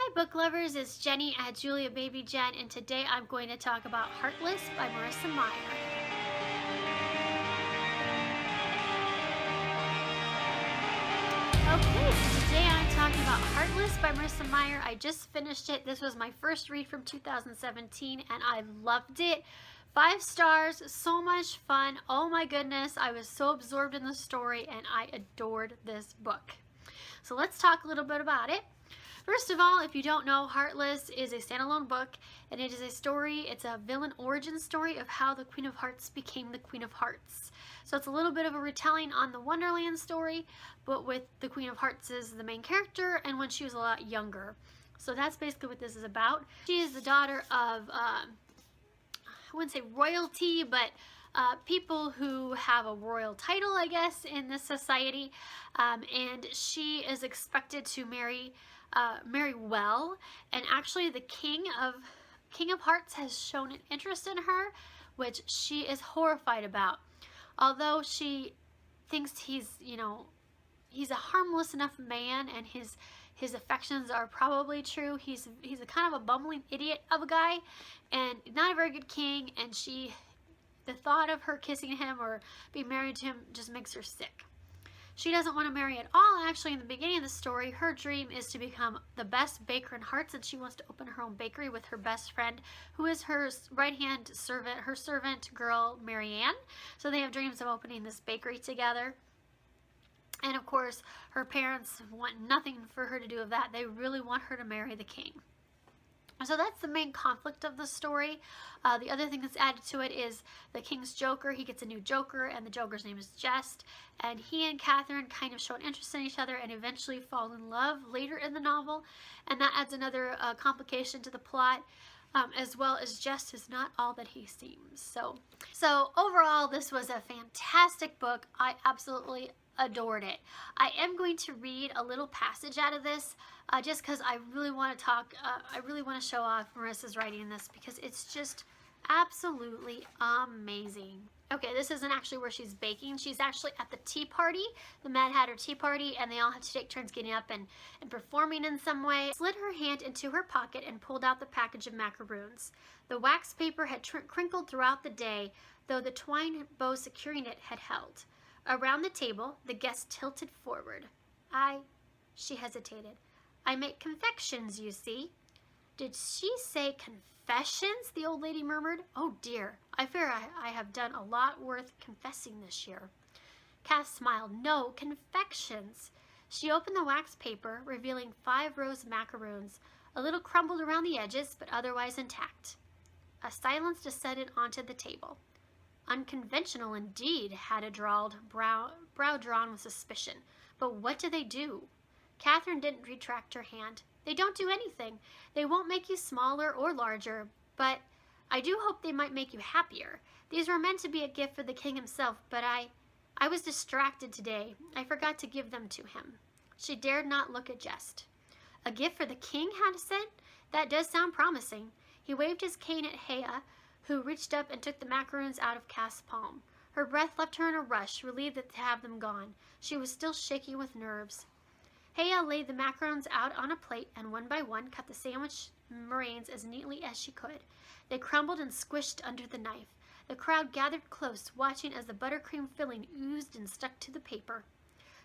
Hi book lovers, it's Jenny at Julia Baby Jen, and today I'm going to talk about Heartless by Marissa Meyer. Okay, so today I'm talking about Heartless by Marissa Meyer. I just finished it. This was my first read from 2017 and I loved it. 5 stars, so much fun. Oh my goodness, I was so absorbed in the story and I adored this book. So let's talk a little bit about it. First of all, if you don't know, Heartless is a standalone book, and it is a story, it's a villain origin story of how the Queen of Hearts became the Queen of Hearts. So it's a little bit of a retelling on the Wonderland story, but with the Queen of Hearts as the main character and when she was a lot younger. So that's basically what this is about. She is the daughter of, I wouldn't say royalty, but people who have a royal title, I guess, in this society, and she is expected to marry well, and actually the King of Hearts has shown an interest in her, which she is horrified about. Although she thinks he's a harmless enough man and his affections are probably true, he's a kind of a bumbling idiot of a guy and not a very good king, and the thought of her kissing him or being married to him just makes her sick. She doesn't want to marry at all. Actually, in the beginning of the story, her dream is to become the best baker in Hearts, and she wants to open her own bakery with her best friend, who is her right-hand servant, her servant girl, Marianne. So they have dreams of opening this bakery together. And of course, her parents want nothing for her to do with that. They really want her to marry the king. So that's the main conflict of the story. The other thing that's added to it is the King's Joker. He gets a new Joker, and the Joker's name is Jest. And he and Catherine kind of show an interest in each other and eventually fall in love later in the novel. And that adds another complication to the plot, as well as Jest is not all that he seems. So overall, this was a fantastic book. I absolutely adored it. I am going to read a little passage out of this just because I really want to talk, I really want to show off Marissa's writing in this because it's just absolutely amazing. Okay, this isn't actually where she's baking. She's actually at the tea party, the Mad Hatter tea party, and they all have to take turns getting up and performing in some way. Slid her hand into her pocket and pulled out the package of macaroons. The wax paper had crinkled throughout the day, though the twine bow securing it had held. Around the table, the guest tilted forward. She hesitated. I make confections, you see. Did she say confessions? The old lady murmured. Oh dear, I fear I have done a lot worth confessing this year. Cass smiled. No, confections. She opened the wax paper, revealing 5 rows of macaroons, a little crumbled around the edges, but otherwise intact. A silence descended onto the table. Unconventional indeed, Hadda drawled, brow drawn with suspicion. But what do they do? Catherine didn't retract her hand. They don't do anything. They won't make you smaller or larger, but I do hope they might make you happier. These were meant to be a gift for the king himself, but I was distracted today. I forgot to give them to him. She dared not look at Jest. A gift for the king, Hadda said? That does sound promising. He waved his cane at Heya, who reached up and took the macaroons out of Cass' palm. Her breath left her in a rush, relieved to have them gone. She was still shaky with nerves. Heya laid the macaroons out on a plate and one by one cut the sandwich meringues as neatly as she could. They crumbled and squished under the knife. The crowd gathered close, watching as the buttercream filling oozed and stuck to the paper.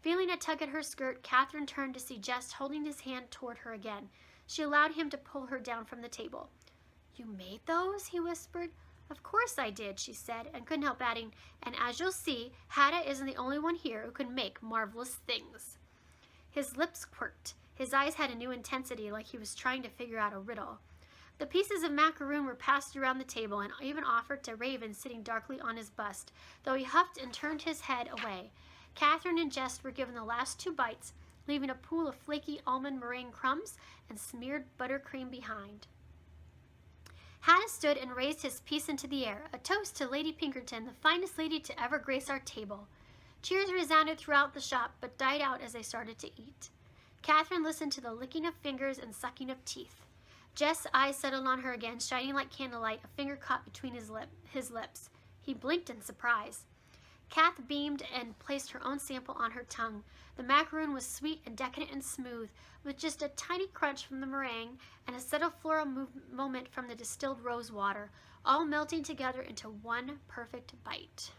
Feeling a tug at her skirt, Catherine turned to see Jest holding his hand toward her again. She allowed him to pull her down from the table. You made those? He whispered. Of course I did, she said, and couldn't help adding, and as you'll see, Hadda isn't the only one here who can make marvelous things. His lips quirked. His eyes had a new intensity, like he was trying to figure out a riddle. The pieces of macaroon were passed around the table and even offered to Raven sitting darkly on his bust, though he huffed and turned his head away. Catherine and Jest were given the last 2 bites, leaving a pool of flaky almond meringue crumbs and smeared buttercream behind. Hadda stood and raised his piece into the air, a toast to Lady Pinkerton, the finest lady to ever grace our table. Cheers resounded throughout the shop, but died out as they started to eat. Catherine listened to the licking of fingers and sucking of teeth. Jess' eyes settled on her again, shining like candlelight, a finger caught between his lips. He blinked in surprise. Kath beamed and placed her own sample on her tongue. The macaroon was sweet and decadent and smooth, with just a tiny crunch from the meringue and a subtle floral moment from the distilled rose water, all melting together into one perfect bite.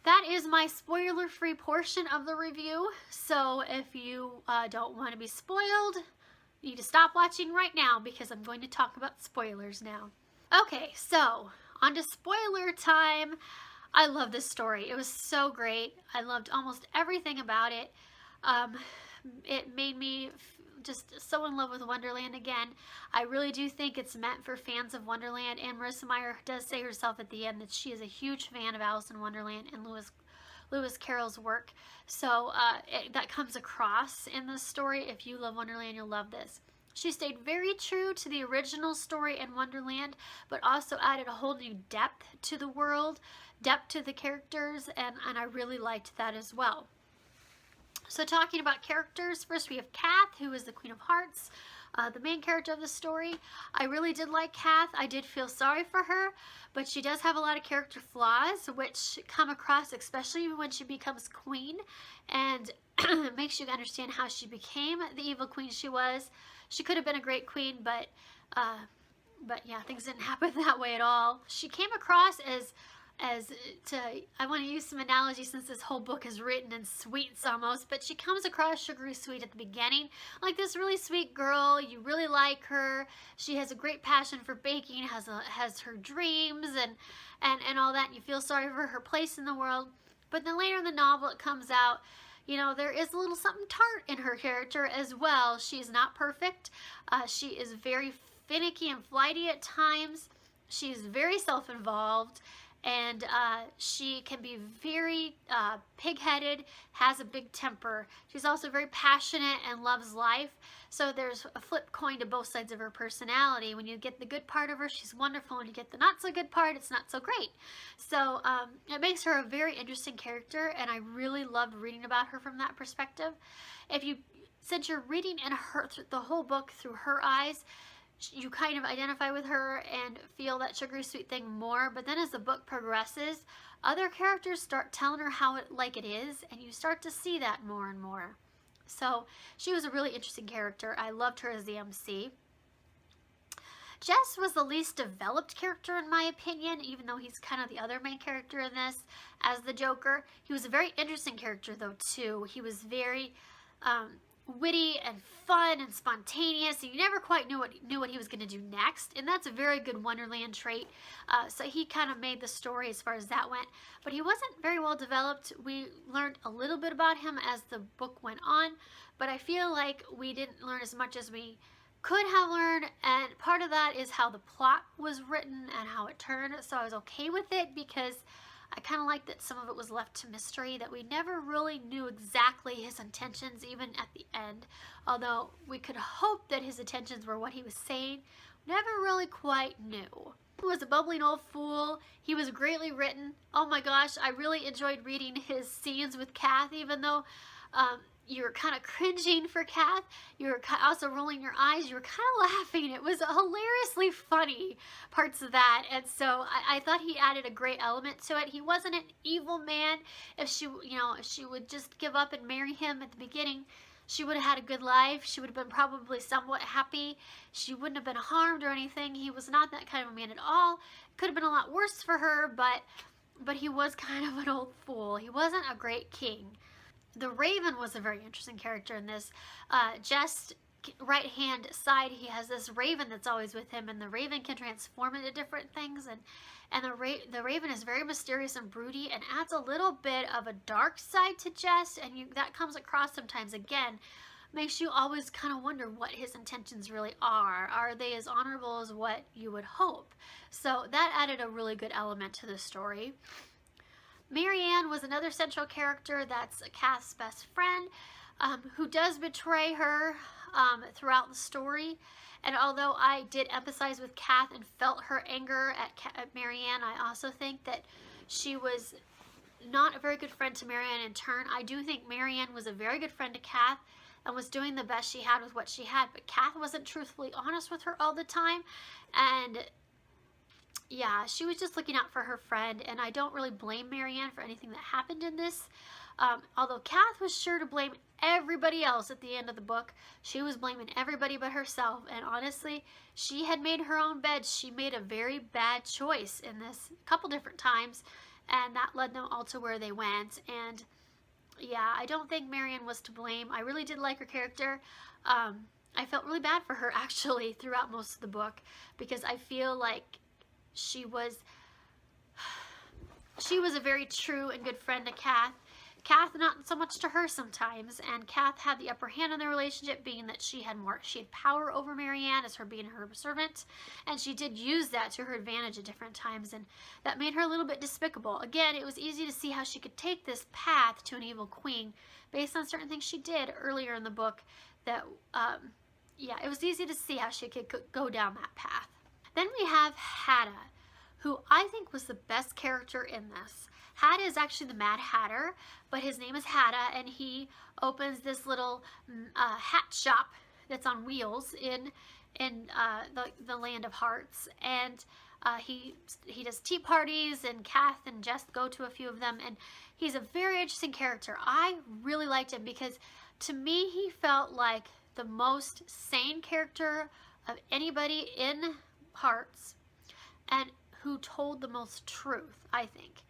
That is my spoiler-free portion of the review, so if you don't want to be spoiled, you need to stop watching right now because I'm going to talk about spoilers now. Okay, so on to spoiler time. I love this story. It was so great. I loved almost everything about it. It made me just so in love with Wonderland again. I really do think it's meant for fans of Wonderland, and Marissa Meyer does say herself at the end that she is a huge fan of Alice in Wonderland and Lewis Carroll's work. So that comes across in this story. If you love Wonderland, you'll love this. She stayed very true to the original story in Wonderland, but also added a whole new depth to the world, depth to the characters, and I really liked that as well. So talking about characters, first we have Kath, who is the Queen of Hearts, the main character of the story. I really did like Kath. I did feel sorry for her, but she does have a lot of character flaws, which come across especially when she becomes queen, and it makes you understand how she became the evil queen she was. She could have been a great queen, but yeah, things didn't happen that way at all. She came across I want to use some analogy since this whole book is written in sweets almost, but she comes across sugary sweet at the beginning, like this really sweet girl. You really like her. She has a great passion for baking, has her dreams and all that, and you feel sorry for her place in the world. But then later in the novel it comes out, you know, there is a little something tart in her character as well. She is not perfect. She is very finicky and flighty at times. She is very self-involved, and she can be very pig-headed, has a big temper. She's also very passionate and loves life. So there's a flip coin to both sides of her personality. When you get the good part of her, she's wonderful. When you get the not so good part, it's not so great. So it makes her a very interesting character, and I really loved reading about her from that perspective. Since you're reading in the whole book through her eyes, you kind of identify with her and feel that sugary sweet thing more, but then as the book progresses, other characters start telling her how it is, and you start to see that more and more. So she was a really interesting character. I loved her as the MC. Jess was the least developed character in my opinion, even though he's kind of the other main character in this as the Joker. He was a very interesting character though too. He was very witty and fun and spontaneous, and you never quite knew what he was going to do next, and that's a very good Wonderland trait. So he kind of made the story as far as that went, but he wasn't very well developed. We learned a little bit about him as the book went on, but I feel like we didn't learn as much as we could have learned, and part of that is how the plot was written and how it turned. So I was okay with it because I kind of like that some of it was left to mystery, that we never really knew exactly his intentions even at the end. Although we could hope that his intentions were what he was saying, never really quite knew. He was a bubbling old fool. He was greatly written. Oh my gosh, I really enjoyed reading his scenes with Kath, even though you were kind of cringing for Kath. You were also rolling your eyes. You were kind of laughing. It was hilariously funny parts of that. And so I thought he added a great element to it. He wasn't an evil man. If she would just give up and marry him at the beginning, she would have had a good life. She would have been probably somewhat happy. She wouldn't have been harmed or anything. He was not that kind of a man at all. It could have been a lot worse for her, but he was kind of an old fool. He wasn't a great king. The Raven was a very interesting character in this. Just right hand side, he has this raven that's always with him, and the raven can transform into different things, and the raven is very mysterious and broody and adds a little bit of a dark side to Jess, and that comes across sometimes. Again, makes you always kind of wonder what his intentions really are. Are they as honorable as what you would hope? So that added a really good element to the story. Marianne was another central character that's Kath's best friend, who does betray her throughout the story. And although I did empathize with Kath and felt her anger at Marianne, I also think that she was not a very good friend to Marianne in turn. I do think Marianne was a very good friend to Kath and was doing the best she had with what she had, but Kath wasn't truthfully honest with her all the time, and yeah, she was just looking out for her friend, and I don't really blame Marianne for anything that happened in this. Although Kath was sure to blame everybody else at the end of the book, she was blaming everybody but herself, and honestly, she had made her own bed. She made a very bad choice in this a couple different times, and that led them all to where they went. And yeah, I don't think Marianne was to blame. I really did like her character. I felt really bad for her actually throughout most of the book, because I feel like she was a very true and good friend to Kath. Kath not so much to her sometimes, and Kath had the upper hand in the relationship, being that she had power over Marianne as her being her servant, and she did use that to her advantage at different times, and that made her a little bit despicable. Again, it was easy to see how she could take this path to an evil queen based on certain things she did earlier in the book. That yeah, it was easy to see how she could go down that path. Then we have Hatta, who I think was the best character in this. Hatta is actually the Mad Hatter, but his name is Hatta, and he opens this little hat shop that's on wheels in the land of Hearts, and he does tea parties, and Kath and Jess go to a few of them, and he's a very interesting character. I really liked him because to me he felt like the most sane character of anybody in Hearts, and who told the most truth, I think.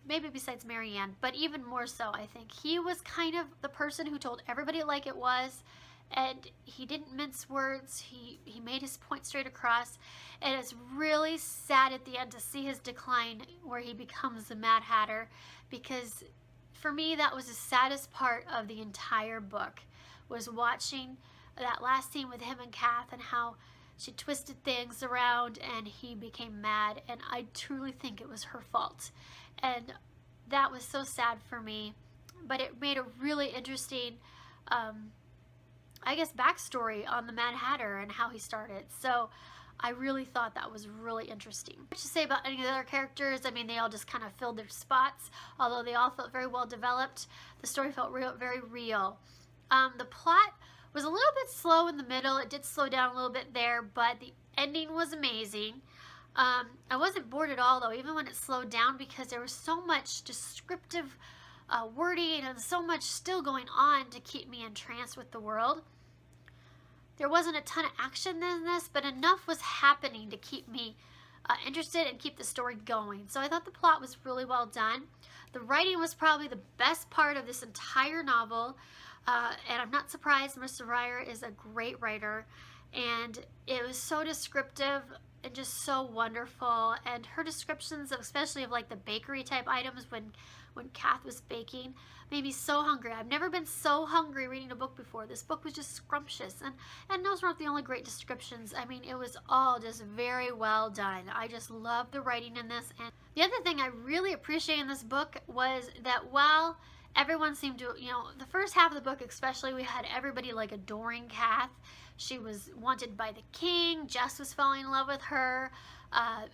Maybe besides Marianne, but even more so, I think. He was kind of the person who told everybody like it was, and he didn't mince words. He made his point straight across, and it's really sad at the end to see his decline where he becomes the Mad Hatter, because for me that was the saddest part of the entire book, was watching that last scene with him and Kath and how she twisted things around and he became mad, and I truly think it was her fault. And that was so sad for me, but it made a really interesting, I guess, backstory on the Mad Hatter and how he started. So I really thought that was really interesting. What to say about any of the other characters? I mean, they all just kind of filled their spots, although they all felt very well developed. The story felt very real. The plot was a little bit slow in the middle. It did slow down a little bit there, but the ending was amazing. I wasn't bored at all, though, even when it slowed down, because there was so much descriptive wording and so much still going on to keep me entranced with the world. There wasn't a ton of action in this, but enough was happening to keep me interested and keep the story going. So I thought the plot was really well done. The writing was probably the best part of this entire novel. And I'm not surprised. Marissa Meyer is a great writer, and it was so descriptive and just so wonderful. And her descriptions, especially of like the bakery type items when Kath was baking, made me so hungry. I've never been so hungry reading a book before. This book was just scrumptious, and those weren't the only great descriptions. I mean, it was all just very well done. I just love the writing in this. And the other thing I really appreciate in this book was that while everyone seemed to, the first half of the book especially, we had everybody like adoring Kath. She was wanted by the king. Jess was falling in love with her.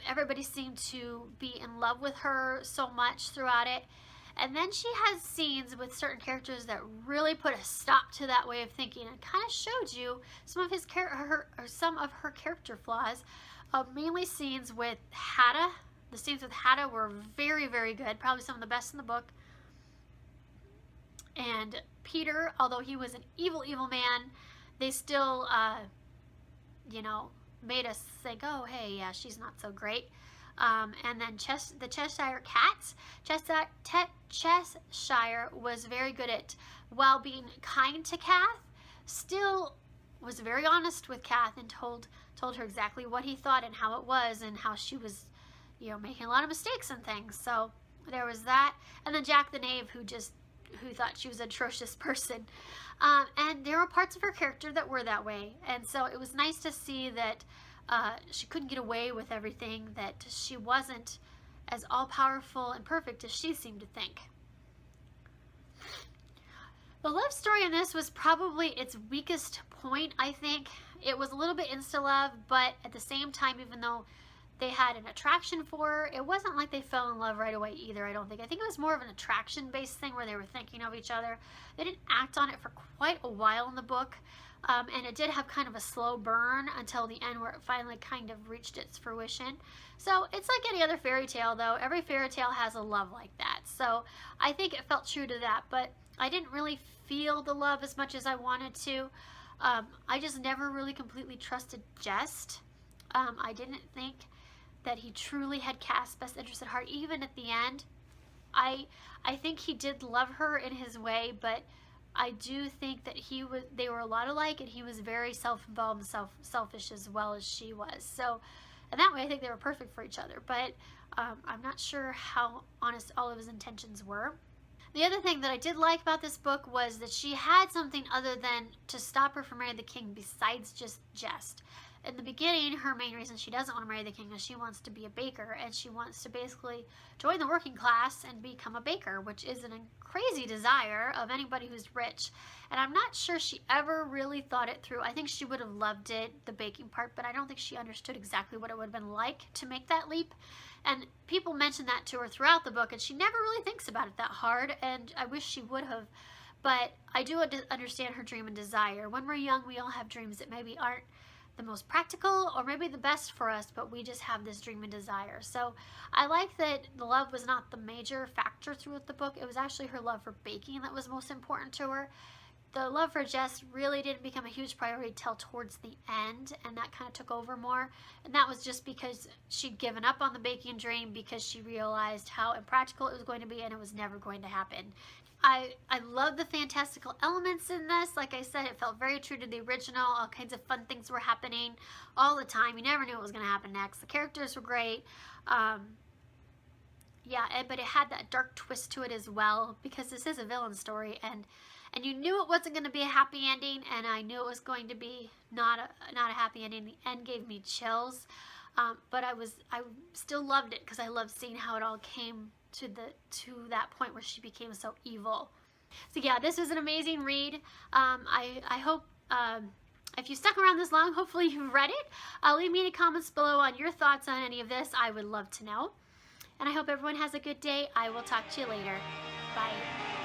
Everybody seemed to be in love with her so much throughout it. And then she has scenes with certain characters that really put a stop to that way of thinking and kind of showed you some of some of her character flaws. Mainly scenes with Hatta. The scenes with Hatta were very good. Probably some of the best in the book. And Peter, although he was an evil man, they still, made us think, oh, hey, yeah, she's not so great. And then the Cheshire Cats. Cheshire was very good at, while being kind to Kath, still was very honest with Kath and told her exactly what he thought and how it was, and how she was, making a lot of mistakes and things. So there was that. And then Jack the Knave, who thought she was an atrocious person. And there were parts of her character that were that way. And so it was nice to see that she couldn't get away with everything, that she wasn't as all-powerful and perfect as she seemed to think. The love story in this was probably its weakest point, I think. It was a little bit insta-love, but at the same time, even though they had an attraction for her, it wasn't like they fell in love right away either, I don't think. I think it was more of an attraction-based thing where they were thinking of each other. They didn't act on it for quite a while in the book. And it did have kind of a slow burn until the end where it finally kind of reached its fruition. So it's like any other fairy tale, though. Every fairy tale has a love like that. So I think it felt true to that, but I didn't really feel the love as much as I wanted to. I just never really completely trusted Jest. I didn't think that he truly had Cass's best interest at heart, even at the end. I think he did love her in his way, but I do think that they were a lot alike, and he was very self-involved and selfish as well as she was. So, in that way, I think they were perfect for each other. But I'm not sure how honest all of his intentions were. The other thing that I did like about this book was that she had something other than to stop her from marrying the king besides just Jest. In the beginning, her main reason she doesn't want to marry the king is she wants to be a baker, and she wants to basically join the working class and become a baker, which is a crazy desire of anybody who's rich. And I'm not sure she ever really thought it through. I think she would have loved it, the baking part, but I don't think she understood exactly what it would have been like to make that leap. And people mention that to her throughout the book, and she never really thinks about it that hard, and I wish she would have. But I do understand her dream and desire. When we're young, we all have dreams that maybe aren't the most practical or maybe the best for us, but we just have this dream and desire. So I like that the love was not the major factor throughout the book. It was actually her love for baking that was most important to her. The love for Jess really didn't become a huge priority till towards the end, and that kind of took over more. And that was just because she'd given up on the baking dream because she realized how impractical it was going to be and it was never going to happen. I love the fantastical elements in this. Like I said, it felt very true to the original. All kinds of fun things were happening all the time. You never knew what was going to happen next. The characters were great. Yeah, but it had that dark twist to it as well, because this is a villain story, and you knew it wasn't going to be a happy ending, and I knew it was going to be not a happy ending. The end gave me chills, but I still loved it because I loved seeing how it all came to that point where she became so evil. So yeah, this was an amazing read. I hope if you stuck around this long, hopefully you've read it. Leave me any comments below on your thoughts on any of this. I would love to know. And I hope everyone has a good day. I will talk to you later. Bye.